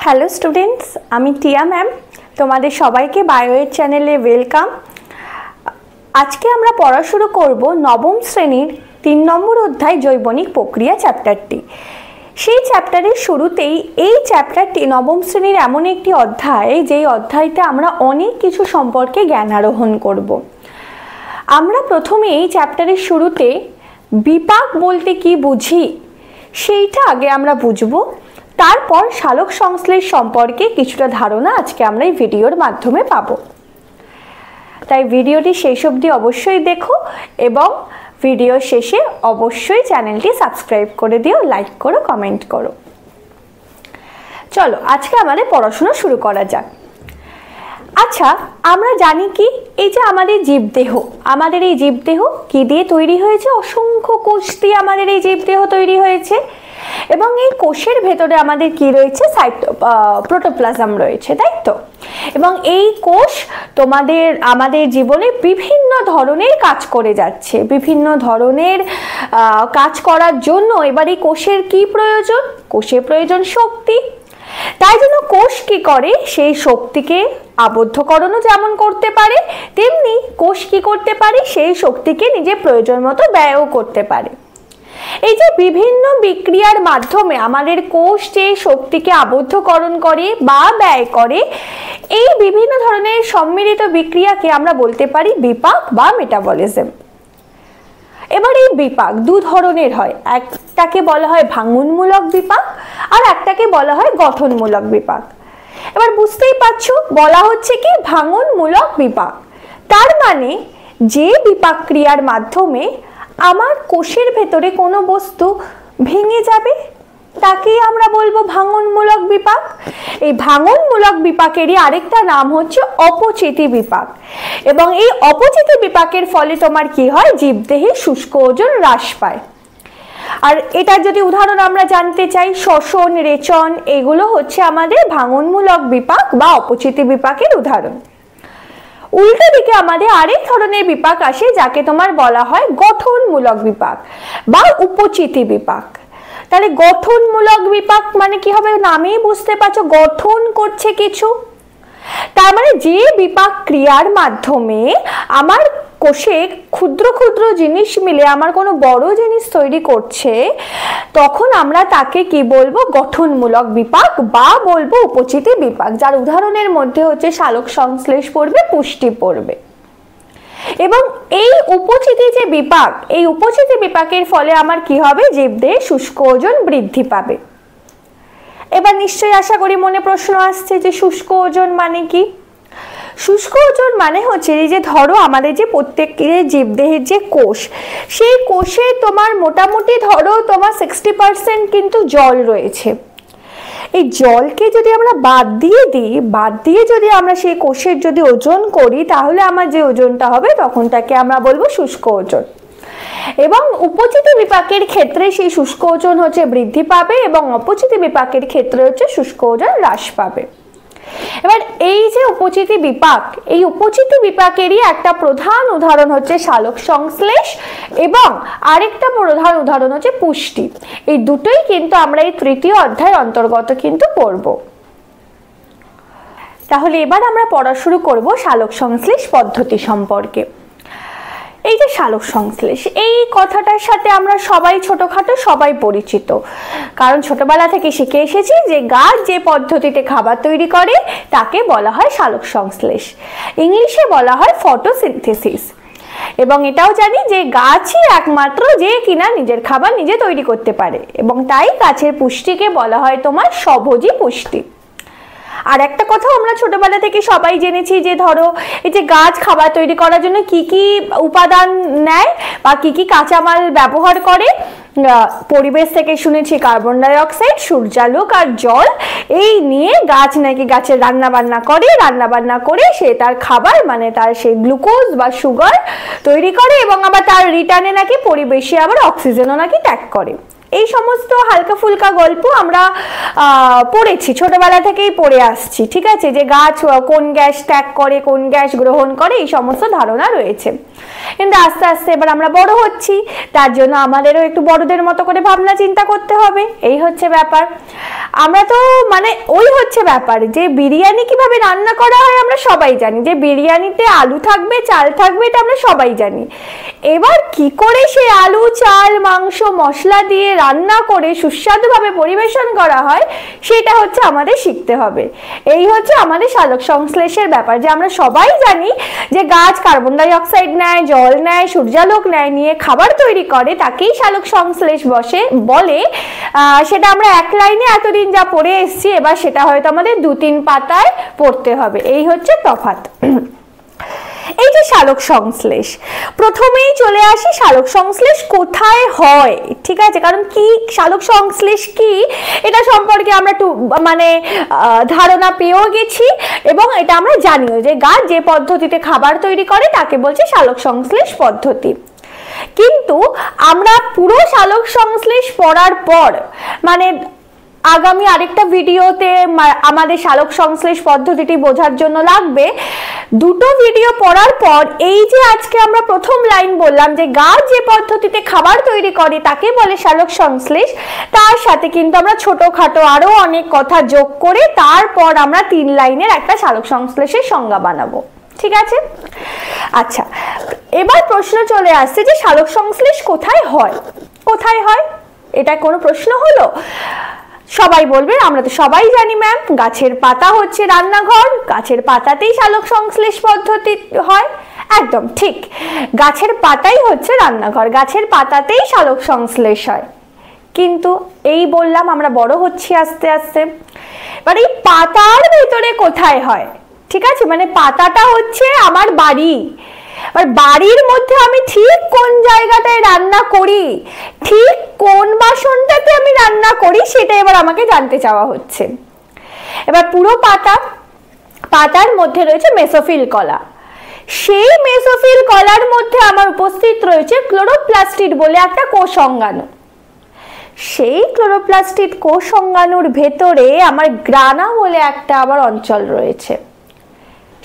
Hello students, আমি টিয়া ma'am. তোমাদের সবাইকে বায়োয়ের চ্যানেলে ওয়েলকাম। আজকে আমরা পড়া শুরু করব নবম শ্রেণীর 3 নম্বর অধ্যায় জৈবনিক প্রক্রিয়া চ্যাপ্টারটি। সেই চ্যাপ্টারের শুরুতেই এই চ্যাপ্টারটি নবম শ্রেণীর এমন একটি অধ্যায়, যেই অধ্যায়তে আমরা অনেক কিছু সম্পর্কে জ্ঞান আরোহণ করব। আমরা প্রথমে এই চ্যাপ্টারের শুরুতে বিপাক বলতে কি বুঝি সেইটা আগে আমরা বুঝবো, তারপর সালোক সংশ্লেষ সম্পর্কে কিছুটা ধারণা আজকে আমরা এই ভিডিওর মাধ্যমে পাবো। তাই ভিডিওটি শেষ অবধি অবশ্যই দেখো এবং ভিডিও শেষে অবশ্যই চ্যানেলটি সাবস্ক্রাইব করে দিও, লাইক করো, কমেন্ট করো। চলো আজকে আমাদের পড়াশোনা শুরু করা যাক। আচ্ছা, আমরা জানি কি এই যে আমাদের জীবদেহ, আমাদের এই জীবদেহ কি দিয়ে তৈরি হয়েছে? অসংখ্য কোষ দিয়ে আমাদের এই জীবদেহ তৈরি হয়েছে এবং এই কোষের ভেতরে আমাদের কি রয়েছে? প্রোটোপ্লাজম রয়েছে, তাই তো? এবং এই কোষ আমাদের জীবনে বিভিন্ন ধরনের কাজ করে যাচ্ছে, বিভিন্ন ধরনের কাজ করার জন্য এবার এই কোষের কি প্রয়োজন? কোষের প্রয়োজন শক্তি। তাই জন্য কোষ কি করে? সেই শক্তিকে আবদ্ধকরণও যেমন করতে পারে, তেমনি কোষ কি করতে পারে? সেই শক্তিকে নিজের প্রয়োজন মতো ব্যয়ও করতে পারে। এই যে বিভিন্ন বিক্রিয়ার মাধ্যমে আমাদের কোষ যে শক্তিকে আবদ্ধকরণ করে বা ব্যয় করে, এই বিভিন্ন ধরনের সম্মিলিত বিক্রিয়াকে আমরা বলতে পারি বিপাক বা মেটাবলিজম। এবার এই বিপাক দু ধরনের হয়, একটাকে বলা হয় ভাঙনমূলক বিপাক আর একটাকে বলা হয় গঠনমূলক বিপাক। এবার বুঝতেই পারছো, বলা হচ্ছে কি ভাঙনমূলক বিপাক, তার মানে যে বিপাক ক্রিয়ার মাধ্যমে আমার কোষের ভেতরে কোনো বস্তু ভেঙে যাবে তাকেই আমরা বলবো ভাঙনমূলক বিপাক। এই ভাঙনমূলক বিপাকেরই আরেকটা নাম হচ্ছে অপচিতি বিপাক। এবং এই অপচিতি বিপাকের ফলে তোমার কি হয়? জীবদেহে শুষ্ক ওজন হ্রাস পায়। আর এটার যদি উদাহরণ আমরা জানতে চাই, শ্বসন, রেচন, এগুলো হচ্ছে আমাদের ভাঙনমূলক বিপাক বা অপচিতি বিপাকের উদাহরণ। উল্টো দিকে আমাদের আরেক ধরনের বিপাক আসে, যাকে তোমার বলা হয় গঠনমূলক বিপাক বা উপচিতি বিপাক। তাহলে গঠনমূলক বিপাক মানে কি হবে? নামেই বুঝতে পারছো, গঠন করছে কিছু। তার মানে যে বিপাক ক্রিয়ার মাধ্যমে আমার কোষে ক্ষুদ্র ক্ষুদ্র জিনিস মিলে আমার কোনো বড় জিনিস তৈরি করছে, তখন আমরা তাকে কি বলবো? গঠনমূলক বিপাক বা বলবো উপচিতি বিপাক, যার উদাহরণের মধ্যে হচ্ছে সালোক সংশ্লেষ পড়বে, পুষ্টি পড়বে। এবং এই উপচিতি যে বিপাক, এই উপচিতি বিপাকের ফলে আমার কি হবে? জীবদেহে শুষ্ক ওজন বৃদ্ধি পাবে। এবার নিশ্চয়ই আশা করি মনে প্রশ্ন আসছে যে শুষ্ক ওজন মানে কি? শুষ্ক ওজন মানে হচ্ছে এই যে ধরো আমাদের যে প্রত্যেকের জীবদেহের যে কোষ, সেই কোষে তোমার মোটামুটি ধরো তোমার 60% কিন্তু জল রয়েছে। এই জলকে যদি আমরা বাদ দিয়ে যদি আমরা সেই কোষের যদি ওজন করি, তাহলে আমার যে ওজনটা হবে তখন তাকে আমরা বলবো শুষ্ক ওজন। এবং উপচিতি বিপাকের ক্ষেত্রে সেই শুষ্ক ওজন হচ্ছে বৃদ্ধি পাবে এবং অপচিতি বিপাকের ক্ষেত্রে হচ্ছে শুষ্ক ওজন হ্রাস পাবে। এবার এই যে উপচিতি বিপাক, এই উপচিতি বিপাকেরই একটা প্রধান উদাহরণ হচ্ছে সালোক সংশ্লেষ এবং আরেকটা প্রধান উদাহরণ হচ্ছে পুষ্টি। এই দুটোই কিন্তু আমরা এই তৃতীয় অধ্যায়ের অন্তর্গত কিন্তু পড়ব। তাহলে এবার আমরা পড়া শুরু করব সালোক সংশ্লেষ পদ্ধতি সম্পর্কে। এই যে সালোক সংশ্লেষ, এই কথাটার সাথে আমরা সবাই ছোটখাটো সবাই পরিচিত, কারণ ছোটবেলা থেকে শিখে এসেছি যে গাছ যে পদ্ধতিতে খাবার তৈরি করে তাকে বলা হয় সালোক সংশ্লেষ। ইংলিশে বলা হয় ফটোসিনথেসিস। এবং এটাও জানি যে গাছই একমাত্র যে কিনা নিজের খাবার নিজে তৈরি করতে পারে, এবং তাই গাছের পুষ্টিকে বলা হয় তোমার স্বভোজী পুষ্টি। আর একটা কথা আমরা ছোটবেলা থেকে সবাই জেনেছি যে ধরো এই যে গাছ খাবার তৈরি করার জন্য কি কি উপাদান নেয় বা কি কি কাঁচামাল ব্যবহার করে, পরিবেশ থেকে শুনেছি কার্বন ডাই অক্সাইড, সূর্যালোক আর জল, এই নিয়ে গাছ নাকি গাছের রান্নাবান্না করে সে তার খাবার মানে তার সেই গ্লুকোজ বা সুগার তৈরি করে এবং আবার তার রিটার্নে নাকি পরিবেশে আবার অক্সিজেনও নাকি ত্যাগ করে। এই সমস্ত হালকা ফুলকা গল্প আমরা পড়েছি, ছোটবেলা থেকেই পড়ে আসছি, ঠিক আছে, যে গাছ কোন গ্যাস ত্যাগ করে কোন গ্যাস গ্রহণ করে এই সমস্ত ধারণা রয়েছে। কিন্তু আস্তে আস্তে এবার আমরা বড় হচ্ছি, তার জন্য আমাদেরও একটু বড়দের মতো করে ভাবনা চিন্তা করতে হবে, এই হচ্ছে ব্যাপার। আমরা তো মানে ওই হচ্ছে ব্যাপার যে বিরিয়ানি কিভাবে রান্না করা হয় আমরা সবাই জানি, যে বিরিয়ানিতে আলু থাকবে চাল থাকবে এটা আমরা সবাই জানি। এবার কি করে সেই আলু চাল মাংস মশলা দিয়ে রান্না করে সুস্বাদুভাবে পরিবেশন করা হয় সেটা হচ্ছে আমাদের শিখতে হবে। এই হচ্ছে আমাদের সালোক সংশ্লেষের ব্যাপার, যে আমরা সবাই জানি যে গাছ কার্বন ডাই অক্সাইড নেয়, জল নেয়, সূর্যালোক নেয়, নিয়ে খাবার তৈরি করে, তাকেই সালোক সংশ্লেষ বলে। সেটা আমরা এক লাইনে এতদিন যা পড়ে এসেছি, এবার সেটা হয়তো আমাদের 2-3 পাতায় পড়তে হবে, এই হচ্ছে তফাৎ। এই যে সালোক সংশ্লেষ, প্রথমেই চলে আসি সালোক সংশ্লেষ কোথায় হয়, ঠিক আছে, কারণ কি সালোক সংশ্লেষ কি এটা সম্পর্কে আমরা একটু মানে ধারণা পেয়েও গেছি, এবং এটা আমরা জানিও যে গাছ যে পদ্ধতিতে খাবার তৈরি করে তাকে বলছে সালোক সংশ্লেষ পদ্ধতি। কিন্তু আমরা পুরো সালোক সংশ্লেষ পড়ার পর মানে আগামী আরেকটা ভিডিওতে আমাদের সালোক সংশ্লেষ পদ্ধতিটি বোঝার জন্য লাগবে, দুটো ভিডিও পড়ার পর এই যে আজকে আমরা প্রথম লাইন বললাম যে গাছ যে পদ্ধতিতে খাবার তৈরি করে তাকে বলে সালোক সংশ্লেষ, তার সাথে কিন্তু আমরা ছোটখাটো আরো অনেক কথা যোগ করে তারপর আমরা 3 লাইনের একটা সালোক সংশ্লেষের সংজ্ঞা বানাবো, ঠিক আছে। আচ্ছা, এবার প্রশ্ন চলে আসছে যে সালোক সংশ্লেষ কোথায় হয়, কোথায় হয়, এটা কোনো প্রশ্ন হলো? সবাই বলবে আমরা তো সবাই জানি ম্যাম, গাছের পাতা হচ্ছে রান্নাঘর, গাছের পাতাতেই সালোক সংশ্লেষ পদ্ধতি হয়। একদম ঠিক, গাছের পাতাই হচ্ছে রান্নাঘর, গাছের পাতাতেই সালোক সংশ্লেষ হয়। কিন্তু এই বললাম আমরা বড় হচ্ছি আস্তে আস্তে, এবার এই পাতার ভেতরে কোথায় হয়, ঠিক আছে, মানে পাতাটা হচ্ছে আমার বাড়ি, আর বাড়ির মধ্যে আমি ঠিক কোন জায়গাটায় রান্না করি, ঠিক কোন বাসনটাতে আমি রান্না করি সেটা এবার আমাকে জানতে চাওয়া হচ্ছে। এবার পুরো পাতার মধ্যে রয়েছে মেসোফিল কলা, সেই মেসোফিল কলার মধ্যে আমার উপস্থিত রয়েছে ক্লোরোপ্লাস্টিড বলে একটা কোষ অঙ্গাণু। সেই ক্লোরোপ্লাস্টিড কোষ অঙ্গাণুর ভেতরে আমার গ্রানা বলে একটা আবার অঞ্চল রয়েছে,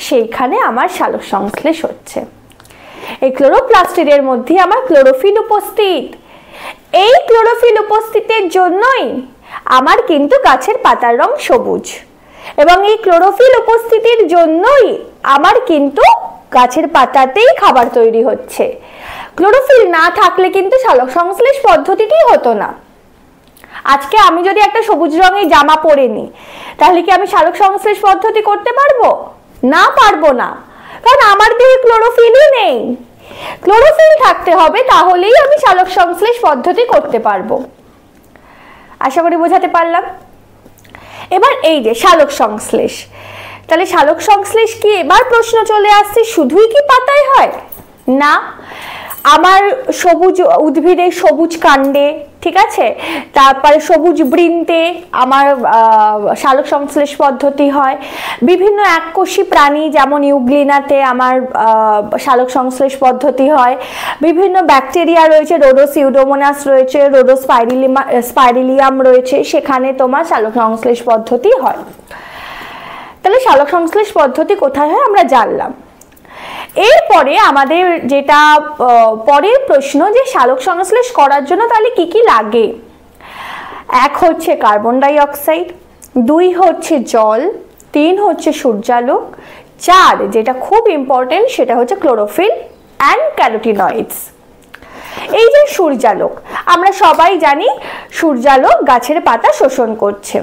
সেইখানে আমার সালোক সংশ্লেষ হচ্ছে। এই ক্লোরোপ্লাস্টিডের মধ্যে আমার ক্লোরোফিল উপস্থিত, এই ক্লোরোফিল উপস্থিতের জন্যই আমার কিন্তু গাছের পাতার রং সবুজ, এবং এই ক্লোরোফিল উপস্থিতির জন্যই আমার কিন্তু গাছের পাতাতেই খাবার তৈরি হচ্ছে। ক্লোরোফিল না থাকলে কিন্তু সালোক সংশ্লেষ পদ্ধতিটি হতো না। আজকে আমি যদি একটা সবুজ রঙের জামা পরে নিই তাহলে কি আমি সালোক সংশ্লেষ পদ্ধতি করতে পারবো? না, পারবো না, কারণ আমার দেহে ক্লোরোফিলই নেই। ক্লোরোফিল থাকতে হবে, তাহলেই আমি সালোক সংশ্লেষ পদ্ধতি করতে পারবো। আশা করি বোঝাতে পারলাম। এবার এই যে সালোক সংশ্লেষ, তাহলে সালোক সংশ্লেষ কি, এবার প্রশ্ন চলে আসছে শুধুই কি পাতায় হয়? না, আমার সবুজ উদ্ভিদের সবুজ কাণ্ডে, ঠিক আছে, তারপরে সবুজ বৃন্তে আমার সালোক সংশ্লেষ পদ্ধতি হয়। বিভিন্ন এককোষী প্রাণী যেমন ইউগ্লিনাতে আমার সালোক সংশ্লেষ পদ্ধতি হয়। বিভিন্ন ব্যাকটেরিয়া রয়েছে, রোডোসিউডোমোনাস রয়েছে, রোডোস্পাইরিলিয়াম রয়েছে, সেখানে তোমার সালোক সংশ্লেষ পদ্ধতি হয়। তাহলে সালোক সংশ্লেষ পদ্ধতি কোথায় হয় আমরা জানলাম। এরপরে আমাদের যেটা পরের প্রশ্ন, যে সালোক সংশ্লেষ করার জন্য তাহলে কি কি লাগে? 1 হচ্ছে কার্বন ডাই অক্সাইড, 2 হচ্ছে জল, 3 হচ্ছে সূর্যালোক, 4 যেটা খুব ইম্পর্টেন্ট সেটা হচ্ছে ক্লোরোফিল অ্যান্ড ক্যারোটিনয়েডস। এই যে সূর্যালোক, আমরা সবাই জানি সূর্যালোক গাছের পাতা শোষণ করছে,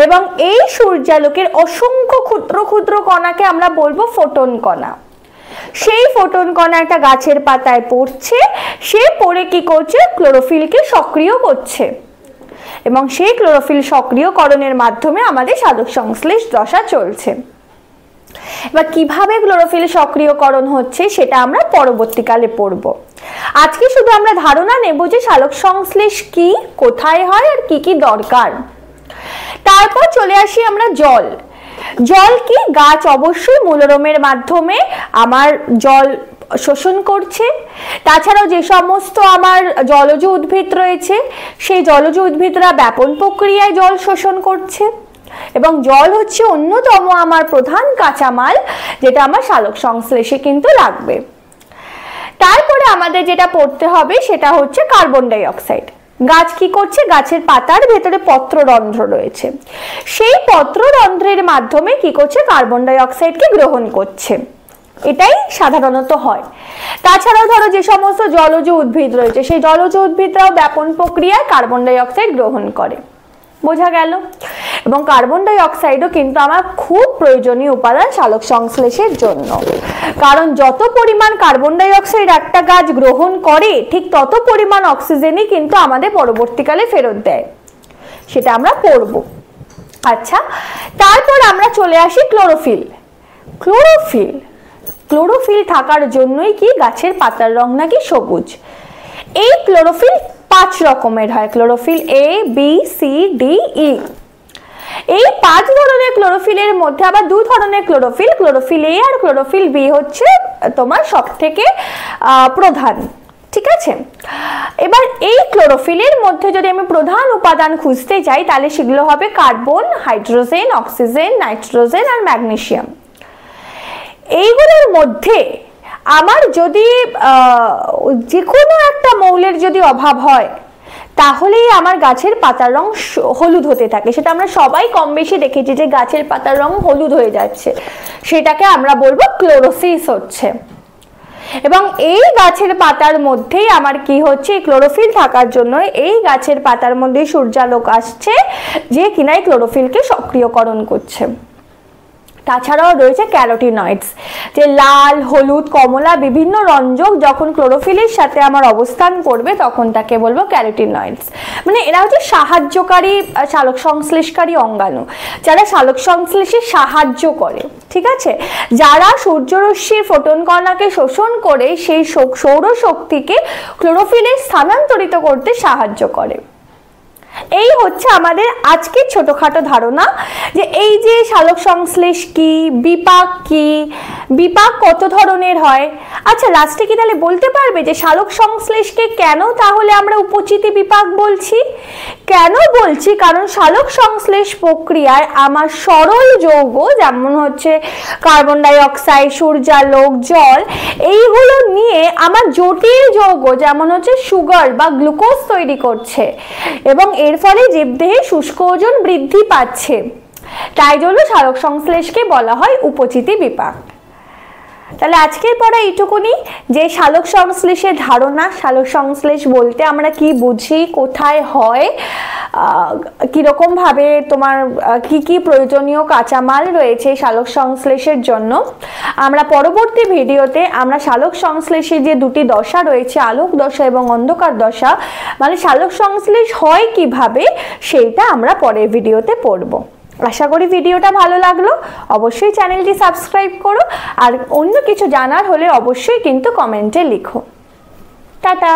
এবং এই সূর্যালোকের অসংখ্য ক্ষুদ্র ক্ষুদ্র কণাকে আমরা বলবো ফোটন কণা। সেই ফোটন কণাটা গাছের পাতায় পড়ছে, সে পড়ে কি করছে, ক্লোরোফিলকে সক্রিয় করছে, এবং সেই ক্লোরোফিল সক্রিয়করণের মাধ্যমে আমাদের সালোক সংশ্লেষ দশা চলছে। এবার কিভাবে ক্লোরোফিল সক্রিয়করণ হচ্ছে সেটা আমরা পরবর্তীকালে পড়ব। আজকে শুধু আমরা ধারণা নেব যে সালোক সংশ্লেষ কি, কোথায় হয় আর কি কি দরকার। তারপর চলে আসি আমরা জল। জল কি, গাছ অবশ্যই মূলরোমের মাধ্যমে আমার জল শোষণ করছে। তাছাড়াও যে সমস্ত আমার জলজ উদ্ভিদ রয়েছে সেই জলজ উদ্ভিদরা ব্যাপন প্রক্রিয়ায় জল শোষণ করছে এবং জল হচ্ছে অন্যতম আমার প্রধান কাঁচামাল যেটা আমার সালোক সংশ্লেষে কিন্তু লাগবে। তারপরে আমাদের যেটা পড়তে হবে সেটা হচ্ছে কার্বন ডাই অক্সাইড। গাছ কি করছে? গাছের পাতার ভেতরে পত্ররন্ধ্র রয়েছে, সেই পত্ররন্ধ্রের মাধ্যমে কি করছে? কার্বন ডাই অক্সাইডকে গ্রহণ করছে, এটাই সাধারণত হয়। তাছাড়াও ধরো যে সমস্ত জলজ উদ্ভিদ রয়েছে সেই জলজ উদ্ভিদরাও ব্যাপন প্রক্রিয়ায় কার্বন ডাই অক্সাইড গ্রহণ করে, বোঝা গেল? এবং কার্বন ডাই অক্সাইডও কিন্তু আমার খুব প্রয়োজনীয় উপাদান সালোক সংশ্লেষের জন্য, কারণ যত পরিমাণ কার্বন ডাই অক্সাইড একটা গাছ গ্রহণ করে ঠিক তত পরিমাণ অক্সিজেনই কিন্তু আমাদের পরবর্তীকালে ফেরত দেয়, সেটা আমরা পড়ব। আচ্ছা, তারপর আমরা চলে আসি ক্লোরোফিল। ক্লোরোফিল ক্লোরোফিল থাকার জন্যই কি গাছের পাতার রং নাকি সবুজ। এই ক্লোরোফিল 5 রকমের হয়, chlorophyll A, B, C, D, E। এই 5 ধরনের ক্লোরোফিলের মধ্যে আবার 2 ধরনের ক্লোরোফিল, ক্লোরোফিল A আর ক্লোরোফিল B হচ্ছে তোমার সবথেকে প্রধান, ঠিক আছে? এবার এই ক্লোরোফিলের মধ্যে যদি আমি প্রধান উপাদান খুঁজতে যাই তাহলে সেগুলো হবে কার্বন, হাইড্রোজেন, অক্সিজেন, নাইট্রোজেন আর ম্যাগনেসিয়াম। এইগুলোর মধ্যে আমার যদি যে কোনো একটা মৌলের যদি অভাব হয় তাহলেই আমার গাছের পাতার রং হলুদ হতে থাকে। সেটা আমরা সবাই কম বেশি দেখেছি যে গাছের পাতার রং হলুদ হয়ে যাচ্ছে, সেটাকে আমরা বলবো ক্লোরোসিস হচ্ছে। এবং এই গাছের পাতার মধ্যেই আমার কি হচ্ছে? ক্লোরোফিল থাকার জন্য এই গাছের পাতার মধ্যে সূর্যালোক আসছে যে কিনা এই ক্লোরোফিলকে সক্রিয়করণ করছে। তাছাড়াও রয়েছে ক্যারোটিনয়েডস, যে লাল, হলুদ, কমলা বিভিন্ন রঞ্জক যখন ক্লোরোফিলের সাথে আমার অবস্থান করবে তখন তাকে বলবো ক্যারোটিনয়েডস। মানে এরা হচ্ছে সাহায্যকারী সালোক সংশ্লেষকারী অঙ্গাণু, যারা সালোক সংশ্লেষে সাহায্য করে, ঠিক আছে? যারা সূর্যরশ্মির ফোটন কণাকে শোষণ করে সেই সৌরশক্তিকে ক্লোরোফিলে স্থানান্তরিত করতে সাহায্য করে। এই হচ্ছে আমাদের আজকের ছোটখাটো ধারণা যে এই যে সালোক সংশ্লেষ কি, বিপাক কি, বিপাক কত ধরনের হয়। আচ্ছা, লাস্টে কি তাহলে বলতে পারবে যে সালোক সংশ্লেষকে কেন তাহলে আমরা উপচিতি বিপাক বলছি? কেন বলছি? কারণ সালোক সংশ্লেষ প্রক্রিয়ায় আমার সরল যৌগ যেমন হচ্ছে কার্বন ডাই অক্সাইড, সূর্যালোক, জল, এইগুলো নিয়ে আমার জটিল যৌগ যেমন হচ্ছে সুগার বা গ্লুকোজ তৈরি করছে এবং এর ফলে জীবদেহে শুষ্ক ওজন বৃদ্ধি পাচ্ছে। তাই জন্য সালোক সংশ্লেষকে বলা হয় উপচিতি বিপাক। তাহলে আজকের পড়া এইটুকুনি, যে সালোক সংশ্লেষের ধারণা, সালোক সংশ্লেষ বলতে আমরা কি বুঝি, কোথায় হয়, কিরকম ভাবে তোমার কি কি প্রয়োজনীয় কাঁচামাল রয়েছে সালোক সংশ্লেষের জন্য। আমরা পরবর্তী ভিডিওতে আমরা সালোক সংশ্লেষের যে 2টি দশা রয়েছে, আলোক দশা এবং অন্ধকার দশা, মানে সালোক সংশ্লেষ হয় কিভাবে সেইটা আমরা পরের ভিডিওতে পড়ব। আশা করি ভিডিওটা ভালো লাগলো। অবশ্যই চ্যানেলটি সাবস্ক্রাইব করো, আর অন্য কিছু জানার হলে অবশ্যই কিন্তু কমেন্টে লিখো। টাটা।